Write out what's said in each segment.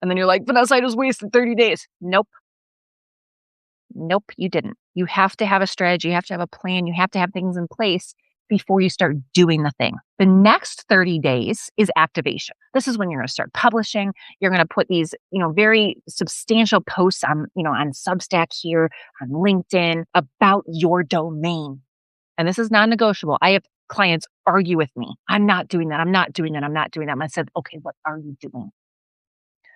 And then you're like, Vanessa, I just wasted 30 days. Nope. Nope, you didn't. You have to have a strategy. You have to have a plan. You have to have things in place before you start doing the thing. The next 30 days is activation. This is when you're going to start publishing. You're going to put these, very substantial posts on Substack here, on LinkedIn about your domain. And this is non-negotiable. I have clients argue with me. I'm not doing that. I'm not doing that. I'm not doing that. And I said, okay, what are you doing?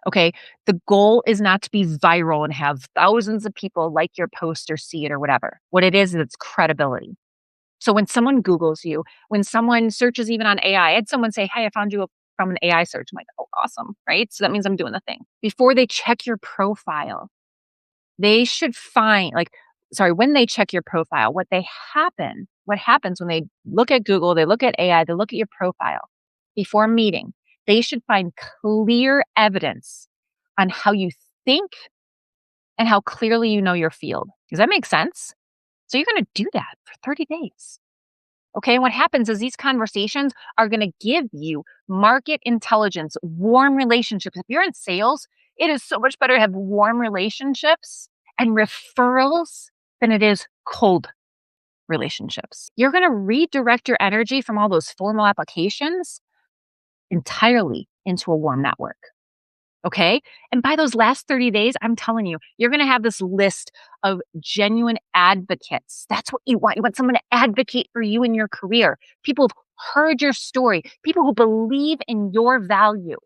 Okay. The goal is not to be viral and have thousands of people like your post or see it or whatever. What it is it's credibility. So when someone Googles you, when someone searches even on AI, I had someone say, hey, I found you from an AI search. I'm like, oh, awesome. Right. So that means I'm doing the thing. Before they check your profile, they should when they check your profile, what happens when they look at Google, they look at AI, they look at your profile before a meeting, they should find clear evidence on how you think and how clearly you know your field. Does that make sense? So you're going to do that for 30 days. Okay. And what happens is these conversations are going to give you market intelligence, warm relationships. If you're in sales, it is so much better to have warm relationships and referrals than it is cold relationships. You're going to redirect your energy from all those formal applications entirely into a warm network. Okay. And by those last 30 days, I'm telling you, you're going to have this list of genuine advocates. That's what you want. You want someone to advocate for you in your career. People who've heard your story, people who believe in your value.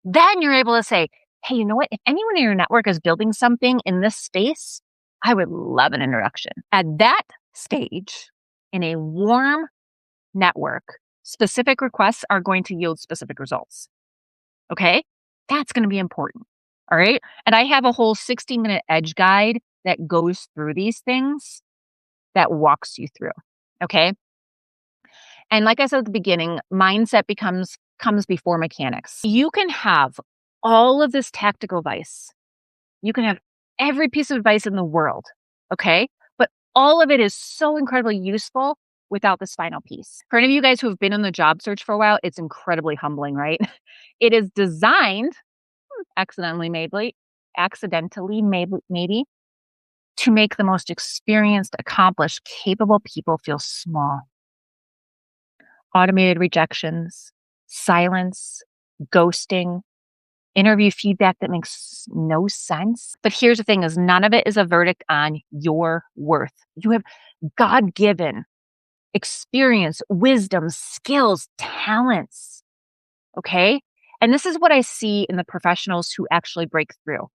Then you're able to say, hey, you know what? If anyone in your network is building something in this space, I would love an introduction. At that stage, in a warm network, specific requests are going to yield specific results. Okay? That's going to be important. All right. And I have a whole 60-minute edge guide that goes through these things, that walks you through. Okay. And like I said at the beginning, mindset comes before mechanics. You can have all of this tactical advice. You can have every piece of advice in the world. Okay. But all of it is so incredibly useful without this final piece. For any of you guys who have been on the job search for a while, it's incredibly humbling, right? It is designed, accidentally maybe, to make the most experienced, accomplished, capable people feel small. Automated rejections, silence, ghosting, interview feedback that makes no sense. But here's the thing is none of it is a verdict on your worth. You have God-given experience, wisdom, skills, talents. Okay? And this is what I see in the professionals who actually break through.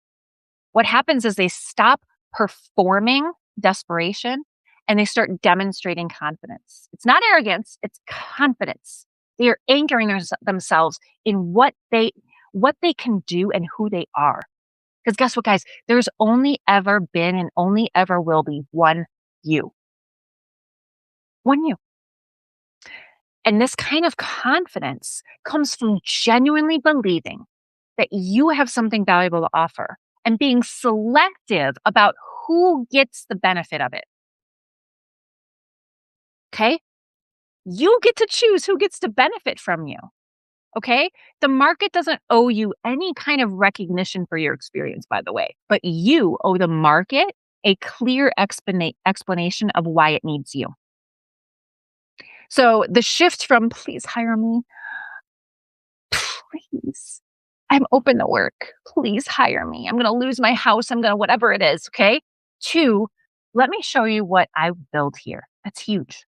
What happens is they stop performing desperation and they start demonstrating confidence. It's not arrogance, it's confidence. They are anchoring themselves in what they can do and who they are. Because guess what, guys? There's only ever been and only ever will be one you. One you. And this kind of confidence comes from genuinely believing that you have something valuable to offer and being selective about who gets the benefit of it. Okay? You get to choose who gets to benefit from you. Okay? The market doesn't owe you any kind of recognition for your experience, by the way, but you owe the market a clear explanation of why it needs you. So the shift from please hire me, please, I'm open to work, please hire me, I'm going to lose my house, I'm going to whatever it is, okay? To let me show you what I built here. That's huge.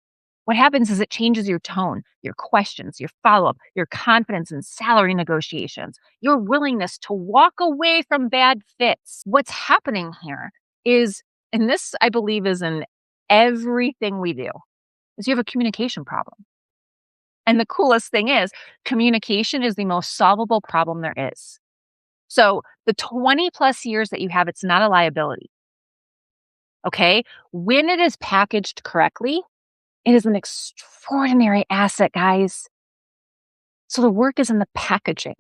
What happens is it changes your tone, your questions, your follow-up, your confidence in salary negotiations, your willingness to walk away from bad fits. What's happening here is, and this I believe is in everything we do, is you have a communication problem. And the coolest thing is communication is the most solvable problem there is. So the 20 plus years that you have, it's not a liability. Okay. When it is packaged correctly, it is an extraordinary asset, guys. So the work is in the packaging.